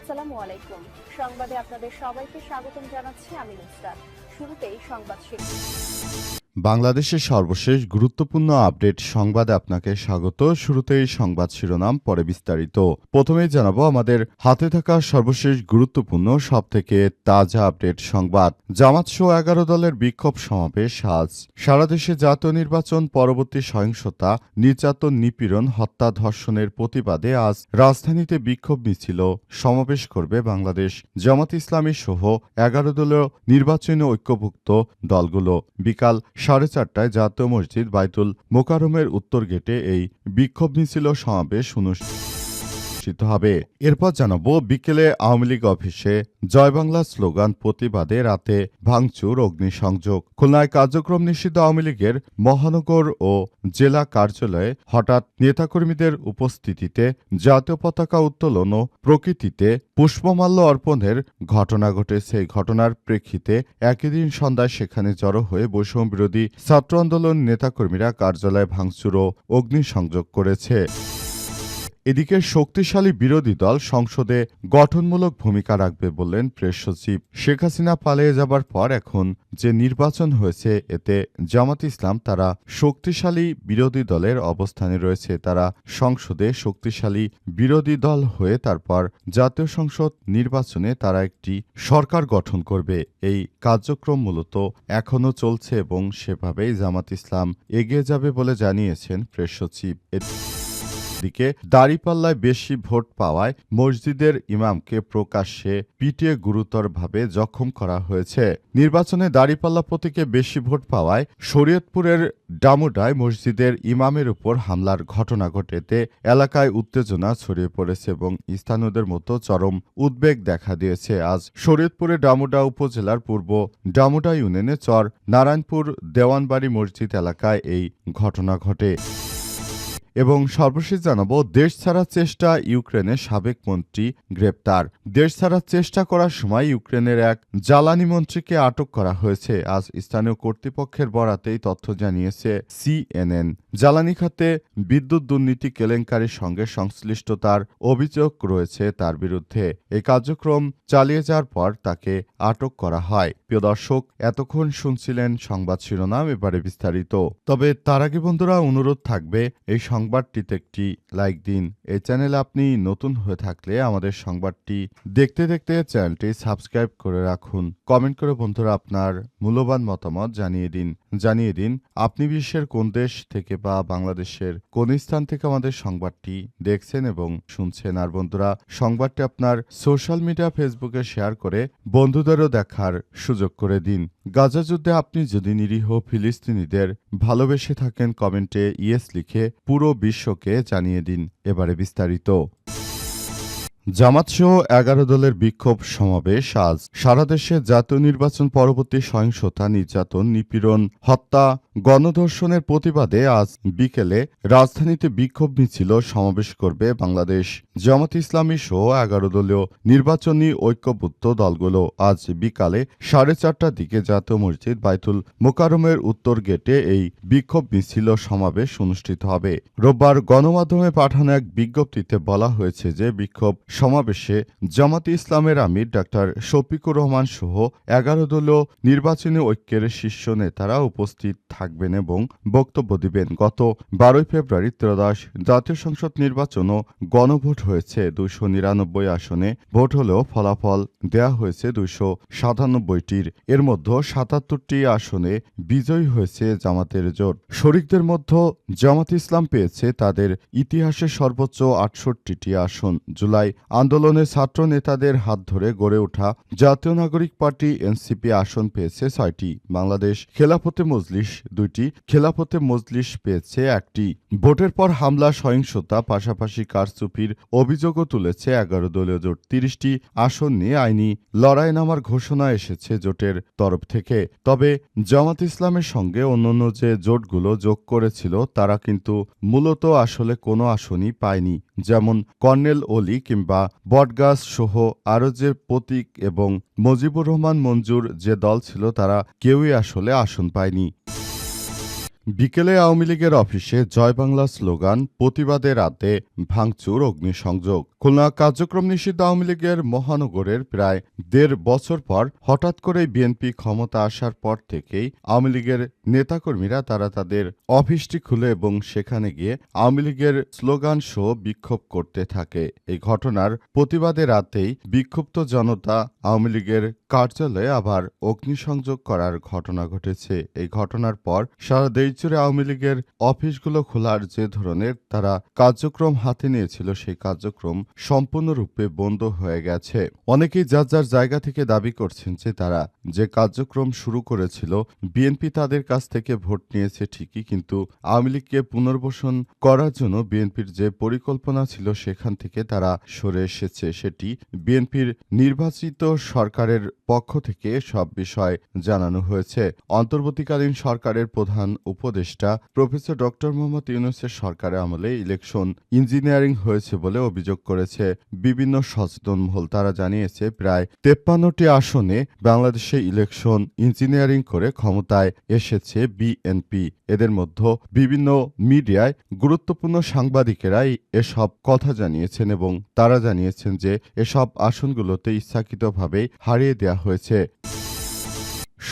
আসসালামু আলাইকুম। সংবাদে আপনাদের সবাইকে স্বাগতম জানাচ্ছি আমি নুসরাত। শুরুতেই সংবাদ শিরোনাম। বাংলাদেশের সর্বশেষ গুরুত্বপূর্ণ আপডেট সংবাদে আপনাকে স্বাগত। শুরুতেই সংবাদ শিরোনাম, পরে বিস্তারিত। প্রথমেই জানাবো আমাদের হাতে থাকা সর্বশেষ গুরুত্বপূর্ণ সবথেকে তাজা আপডেট সংবাদ। জামাত সহ 11 দলের বিক্ষোভ সমাবেশ আজ। সারা দেশে জাতীয় নির্বাচন পরবর্তী সহিংসতা, নির্যাতন, নিপীড়ন, হত্যা, ধর্ষণের প্রতিবাদে আজ রাজধানীতে বিক্ষোভ মিছিল সমাবেশ করবে বাংলাদেশ জামাত ইসলামী সহ 11 দলীয় নির্বাচনী ঐক্যভুক্ত দলগুলো। বিকাল 4:30টায় জাতীয় মসজিদ বাইতুল মোকাররমের উত্তর গেটে এই বিক্ষোভ মিছিল সমাবেশ অনুষ্ঠিত হবে। এরপর জানাবো বিকেলে আওয়ামী লীগ অফিসে জয় বাংলা স্লোগান প্রতিবাদে রাতে ভাঙচুর, অগ্নিসংযোগ। খুলনায় কার্যক্রম নিষিদ্ধ আওয়ামী লীগের মহানগর ও জেলা কার্যালয়ে হঠাৎ নেতাকর্মীদের উপস্থিতিতে জাতীয় পতাকা উত্তোলন ও প্রকৃতিতে পুষ্পমাল্য অর্পণের ঘটনা ঘটেছে। এই ঘটনার প্রেক্ষিতে একই দিন সন্ধ্যায় সেখানে জড়ো হয়ে বৈষম্য বিরোধী ছাত্র আন্দোলন নেতাকর্মীরা কার্যালয়ে ভাঙচুর ও অগ্নিসংযোগ করেছে। এদিকে শক্তিশালী বিরোধী দল সংসদে গঠনমূলক ভূমিকা রাখবে বললেন প্রেস সচিব। শেখ হাসিনা পালিয়ে যাবার পর এখন যে নির্বাচন হয়েছে এতে জামাত ইসলাম তারা শক্তিশালী বিরোধী দলের অবস্থানে রয়েছে। তারা সংসদে শক্তিশালী বিরোধী দল হয়ে তারপর জাতীয় সংসদ নির্বাচনে তারা একটি সরকার গঠন করবে। এই কার্যক্রম মূলত এখনও চলছে এবং সেভাবেই জামাত ইসলাম এগিয়ে যাবে বলে জানিয়েছেন প্রেস সচিব। দিকে দাঁড়িপাল্লায় বেশি ভোট পাওয়ায় মসজিদের ইমামকে প্রকাশ্যে পিটিয়ে গুরুতরভাবে জখম করা হয়েছে। নির্বাচনে দাঁড়িপাল্লা প্রতীকে বেশি ভোট পাওয়ায় শরীয়তপুরের ডামুডায় মসজিদের ইমামের উপর হামলার ঘটনা ঘটেতে এলাকায় উত্তেজনা ছড়িয়ে পড়েছে এবং স্থানীয়দের মতো চরম উদ্বেগ দেখা দিয়েছে। আজ শরীয়তপুরের ডামুডা উপজেলার পূর্ব ডামুডা ইউনিয়নে চর নারায়ণপুর দেওয়ানবাড়ি মসজিদ এলাকায় এই ঘটনা ঘটে। এবং সর্বশেষ জানাবো দেশ ছাড়ার চেষ্টা, ইউক্রেনের সাবেক মন্ত্রী গ্রেপ্তার। দেশ ছাড়ার চেষ্টা করার সময় ইউক্রেনের এক জ্বালানি মন্ত্রীকে আটক করা হয়েছে। আজ স্থানীয় কর্তৃপক্ষের বরাতেই তথ্য জানিয়েছে CNN। জ্বালানি খাতে বিদ্যুৎ দুর্নীতি কেলেঙ্কারির সঙ্গে সংশ্লিষ্টতার অভিযোগ রয়েছে তার বিরুদ্ধে। এই কার্যক্রম চালিয়ে যাওয়ার পর তাকে আটক করা হয়। প্রিয় দর্শক, এতক্ষণ শুনছিলেন সংবাদ শিরোনাম, এবারে বিস্তারিত। তবে তার আগে বন্ধুরা অনুরোধ থাকবে এই সংবাদটিতে একটি লাইক দিন। এই চ্যানেলে আপনি নতুন হয়ে থাকলে আমাদের সংবাদটি দেখতে দেখতে চ্যানেলটি সাবস্ক্রাইব করে রাখুন। কমেন্ট করে বন্ধুরা আপনার মূল্যবান মতামত জানিয়ে দিন আপনি বিশ্বের কোন দেশ থেকে বা বাংলাদেশের কোন স্থান থেকে আমাদের সংবাদটি দেখছেন এবং শুনছেন। আর বন্ধুরা সংবাদটি আপনার সোশ্যাল মিডিয়া ফেসবুকে শেয়ার করে বন্ধুদেরও দেখার সুযোগ করে দিন। গাজা যুদ্ধে আপনি যদি নিরীহ ফিলিস্তিনিদের ভালোবেসে থাকেন কমেন্টে ইয়েস লিখে পুরো বিশ্বকে জানিয়ে দিন। এবারে বিস্তারিত। জামাতসহ 11 দলের বিক্ষোভ সমাবেশ আজ। সারা দেশে জাতীয় নির্বাচন পরবর্তী সহিংসতা, নির্যাতন, নিপীড়ন, হত্যা, গণধর্ষণের প্রতিবাদে আজ বিকেলে রাজধানীতে বিক্ষোভ মিছিল সমাবেশ করবে বাংলাদেশ জামাত ইসলামী সহ 11 দলীয় নির্বাচনী ঐক্যভুক্ত দলগুলো। আজ বিকালে 4:30টার দিকে জাতীয় মসজিদ বাইতুল মোকাররমের উত্তর গেটে এই বিক্ষোভ মিছিল সমাবেশ অনুষ্ঠিত হবে। রোববার গণমাধ্যমে পাঠানো এক বিজ্ঞপ্তিতে বলা হয়েছে যে বিক্ষোভ সমাবেশে জামাতে ইসলামের আমির ডাক্তার শফিকুর রহমান সহ 11 দলীয় নির্বাচনী ঐক্যের শীর্ষ নেতারা উপস্থিত থাকবেন এবং বক্তব্য দিবেন। গত 12 ফেব্রুয়ারি ত্রয়োদশ জাতীয় সংসদ নির্বাচন ও গণভোট হয়েছে। 299 আসনে ভোট হলেও ফলাফল দেয়া হয়েছে 297টির। এর মধ্যে 77টি আসনে বিজয়ী হয়েছে জামাতের জোট। শরিকদের মধ্যে জামাত ইসলাম পেয়েছে তাদের ইতিহাসে সর্বোচ্চ 68টি আসন। জুলাই আন্দোলনে ছাত্র নেতাদের হাত ধরে গড়ে ওঠা জাতীয় নাগরিক পার্টি এনসিপি আসন পেয়েছে 6টি। বাংলাদেশ খেলাফতে মজলিস 2টি, খেলাফতে মজলিস পেয়েছে 1টি। ভোটের পর হামলা, সহিংসতা, পাশাপাশি কারচুপির অভিযোগও তুলেছে 11 দলীয় জোট। 30টি আসন নিয়ে আইনি লড়াই নামার ঘোষণা এসেছে জোটের তরফ থেকে। তবে জামাত ইসলামের সঙ্গে অন্যান্য যে জোটগুলো যোগ করেছিল তারা কিন্তু মূলত আসলে কোনো আসনই পায়নি। যেমন কর্নেল অলি কিংবা বটগাছ সহ আরও যে প্রতীক এবং মুজিবুর রহমান মঞ্জুর যে দল ছিল তারা কেউই আসলে আসন পায়নি। বিকেলে আওয়ামী লীগের অফিসে জয় বাংলা স্লোগান, প্রতিবাদে রাতে ভাঙচুর, অগ্নিসংযোগ। খুলনা কার্যক্রম নিষিদ্ধ আওয়ামী লীগের মহানগরের প্রায় ১.৫ বছর পর হঠাৎ করেই বিএনপি ক্ষমতা আসার পর থেকেই আওয়ামী লীগের নেতাকর্মীরা তারা তাদের অফিসটি খুলে এবং সেখানে গিয়ে আওয়ামী লীগের স্লোগান সহ বিক্ষোভ করতে থাকে। এই ঘটনার প্রতিবাদে রাতেই বিক্ষুব্ধ জনতা আওয়ামী লীগের কার্যালয়ে আবার অগ্নিসংযোগ করার ঘটনা ঘটেছে। এই ঘটনার পর সারা দেশ জুড়ে আওয়ামী লীগের অফিসগুলো খোলার যে ধরনের তারা কার্যক্রম হাতে নিয়েছিল সেই কার্যক্রম সম্পূর্ণরূপে বন্ধ হয়ে গেছে। অনেকেই যার যার জায়গা থেকে দাবি করছেন যে তারা যে কার্যক্রম শুরু করেছিল, বিএনপি তাদের কাছ থেকে ভোট নিয়েছে ঠিকই, কিন্তু আওয়ামী লীগকে পুনর্বাসন করার জন্য বিএনপির যে পরিকল্পনা ছিল সেখান থেকে তারা সরে এসেছে। সেটি বিএনপির নির্বাচিত সরকারের পক্ষ থেকে সব বিষয় জানানো হয়েছে। অন্তর্বর্তীকালীন সরকারের প্রধান উপদেষ্টা প্রফেসর ডক্টর মোহাম্মদ ইউনূসের সরকারের আমলে ইলেকশন ইঞ্জিনিয়ারিং হয়েছে বলে অভিযোগ করেছে বিভিন্ন সচেতন মহল। তারা জানিয়েছে প্রায় ৫৩টি আসনে বাংলাদেশে ইলেকশন ইঞ্জিনিয়ারিং করে ক্ষমতায় এসেছে বিএনপি। এদের মধ্যে বিভিন্ন মিডিয়ায় গুরুত্বপূর্ণ সাংবাদিকেরাই এসব কথা জানিয়েছেন এবং তারা জানিয়েছেন যে এসব আসনগুলোতে ইচ্ছাকৃতভাবে হারিয়ে দেওয়া হয়েছে।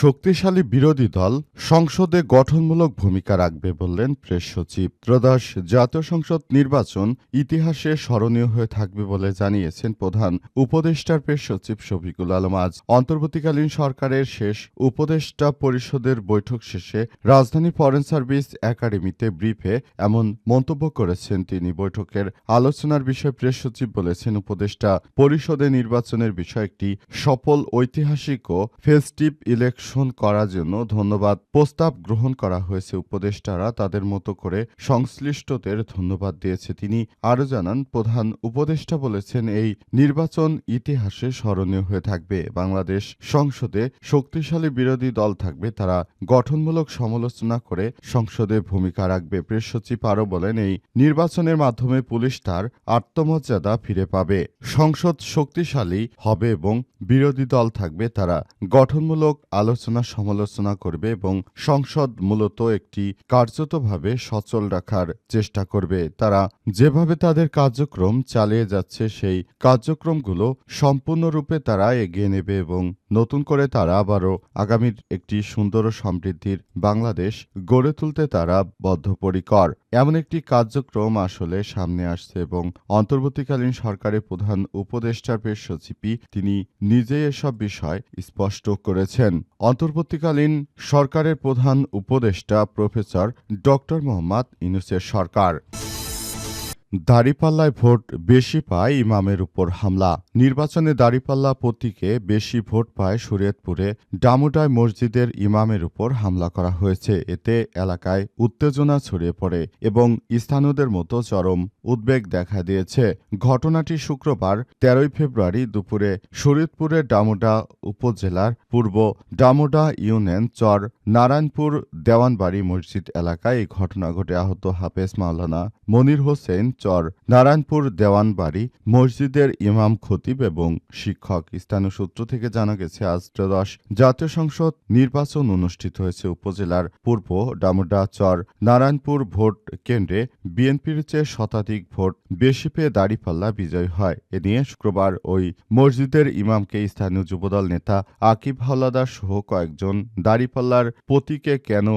শক্তিশালী বিরোধী দল সংসদে গঠনমূলক ভূমিকা রাখবে বললেন প্রেস সচিব। ত্রয়োদশ জাতীয় সংসদ নির্বাচন ইতিহাসে স্মরণীয় হয়ে থাকবে বলে জানিয়েছেন প্রধান উপদেষ্টার প্রেস সচিব শফিকুল আলম। আজ অন্তর্বর্তীকালীন সরকারের শেষ উপদেষ্টা পরিষদের বৈঠক শেষে রাজধানী ফরেন সার্ভিস একাডেমিতে ব্রিফে এমন মন্তব্য করেছেন তিনি। বৈঠকের আলোচনার বিষয়ে প্রেস সচিব বলেছেন, উপদেষ্টা পরিষদে নির্বাচনের বিষয় একটি সফল, ঐতিহাসিক ও ফেস্টিভ ইলেকশন করার জন্য ধন্যবাদ প্রস্তাব গ্রহণ করা হয়েছে। উপদেষ্টারা তাদের মতো করে সংশ্লিষ্টদের ধন্যবাদ দিয়েছে। তিনি আরও জানান, প্রধান উপদেষ্টা বলেছেন এই নির্বাচন ইতিহাসে স্মরণীয় হয়ে থাকবে। বাংলাদেশ সংসদে শক্তিশালী বিরোধী দল থাকবে, তারা গঠনমূলক সমালোচনা করে সংসদে ভূমিকা রাখবে। প্রেস সচিব আরও বলেন, এই নির্বাচনের মাধ্যমে পুলিশ তার আত্মমর্যাদা ফিরে পাবে, সংসদ শক্তিশালী হবে এবং বিরোধী দল থাকবে, তারা গঠনমূলক আলোচনা সমালোচনা করবে এবং সংসদ মূলত একটি কার্যতভাবে সচল রাখার চেষ্টা করবে। তারা যেভাবে তাদের কার্যক্রম চালিয়ে যাচ্ছে সেই কার্যক্রমগুলো সম্পূর্ণরূপে তারা এগিয়ে নেবে এবং নতুন করে তারা আবারও আগামীর একটি সুন্দর ও সমৃদ্ধির বাংলাদেশ গড়ে তুলতে তারা বদ্ধপরিকর। এমন একটি কার্যক্রম আসলে সামনে আসছে এবং অন্তর্বর্তীকালীন সরকারের প্রধান উপদেষ্টার প্রেস সচিবই তিনি নিজেই এসব বিষয় স্পষ্ট করেছেন। অন্তর্বর্তীকালীন সরকারের প্রধান উপদেষ্টা প্রফেসর ডক্টর মোহাম্মদ ইউনূসের সরকার। দাঁড়িপাল্লায় ভোট বেশি পায় ইমামের উপর হামলা। নির্বাচনে দাঁড়িপাল্লা প্রতীকে বেশি ভোট পায় শরীয়তপুরে ডামুডায় মসজিদের ইমামের উপর হামলা করা হয়েছে। এতে এলাকায় উত্তেজনা ছড়িয়ে পড়ে এবং স্থানীয়দের মতো চরম উদ্বেগ দেখা দিয়েছে। ঘটনাটি শুক্রবার ১৩ ফেব্রুয়ারি দুপুরে শরীয়তপুরের ডামুডা উপজেলার পূর্ব ডামুডা ইউনিয়ন চর নারায়ণপুর দেওয়ানবাড়ি মসজিদ এলাকায় এই ঘটনা ঘটে। আহত হাফেজ মাওলানা মনির হোসেন চর নারায়ণপুর দেওয়ানবাড়ি মসজিদের ইমাম, খতিব এবং শিক্ষক। স্থানীয় সূত্র থেকে জানা গেছে, আজ ত্রয়োদশ জাতীয় সংসদ নির্বাচন অনুষ্ঠিত হয়েছে। উপজেলার পূর্ব ডামুডা চর নারায়ণপুর ভোট কেন্দ্রে বিএনপির চেয়ে শতাধিক ভোট বেশি পেয়ে দাঁড়িপাল্লা বিজয়ী হয়। এ নিয়ে শুক্রবার ওই মসজিদের ইমামকে স্থানীয় যুবদল নেতা আকিব হাওলাদার সহ কয়েকজন দাঁড়িপাল্লার প্রতীকে কেন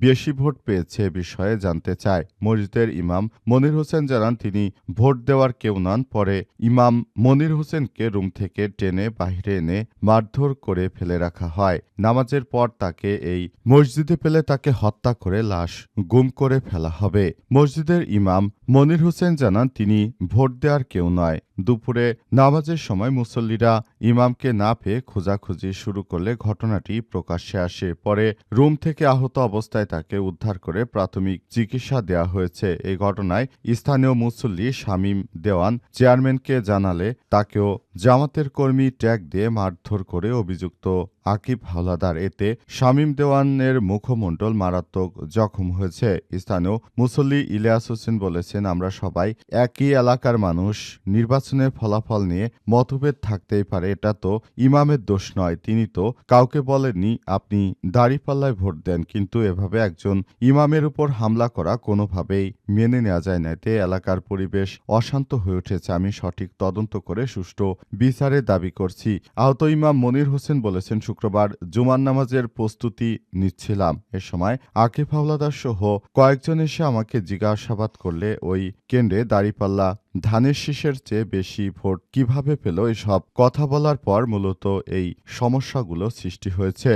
বেশি ভোট পেয়েছে বিষয়ে জানতে চায়। মসজিদের ইমাম মনির হোসেন জানান, তিনি ভোট দেওয়ার কেউ নন। পরে ইমাম মনির হোসেনকে রুম থেকে টেনে বাহিরে এনে মারধর করে ফেলে রাখা হয়। নামাজের পর তাকে এই মসজিদে পেলে তাকে হত্যা করে লাশ গুম করে ফেলা হবে। মসজিদের ইমাম মনির হোসেন জানান, তিনি ভোট দেওয়ার কেউ নয়। দুপুরে নামাজের সময় মুসল্লিরা ইমামকে না পেয়ে খোঁজাখুঁজি শুরু করলে ঘটনাটি প্রকাশ্যে আসে। পরে রুম থেকে আহত অবস্থায় তাকে উদ্ধার করে প্রাথমিক চিকিৎসা দেওয়া হয়েছে। এই ঘটনায় স্থানীয় মুসল্লি শামীম দেওয়ান চেয়ারম্যানকে জানালে তাকেও জামাতের কর্মী ট্যাগ দিয়ে মারধর করে অভিযুক্ত আকিব হাওলাদার। এতে শামীম দেওয়ানের মুখমণ্ডল মারাত্মক জখম হয়েছে। স্থানীয় মুসল্লি ইলিয়াস হোসেন বলেছেন, আমরা সবাই একই এলাকার মানুষ। নির্বাচনের ফলাফল নিয়ে মতভেদ থাকতেই পারে, এটা তো ইমামের দোষ নয়। তিনি তো কাউকে বলেননি আপনি দাঁড়িপাল্লায় ভোট দেন, কিন্তু এভাবে একজন ইমামের উপর হামলা করা কোনোভাবেই মেনে নেওয়া যায় না। এতে এলাকার পরিবেশ অশান্ত হয়ে উঠেছে। আমি সঠিক তদন্ত করে সুষ্ঠু বিচারের দাবি করছি। আহত ইমাম মনির হোসেন বলেছেন, শুক্রবার জুমার নামাজের প্রস্তুতি নিচ্ছিলাম। এ সময় আকিব হাওলাদার সহ কয়েকজন এসে আমাকে জিজ্ঞাসাবাদ করলে ওই কেন্দ্রে দাঁড়িপাল্লা ধানের শীষের চেয়ে বেশি ভোট কিভাবে পেল, এসব কথা বলার পর মূলত এই সমস্যাগুলো সৃষ্টি হয়েছে।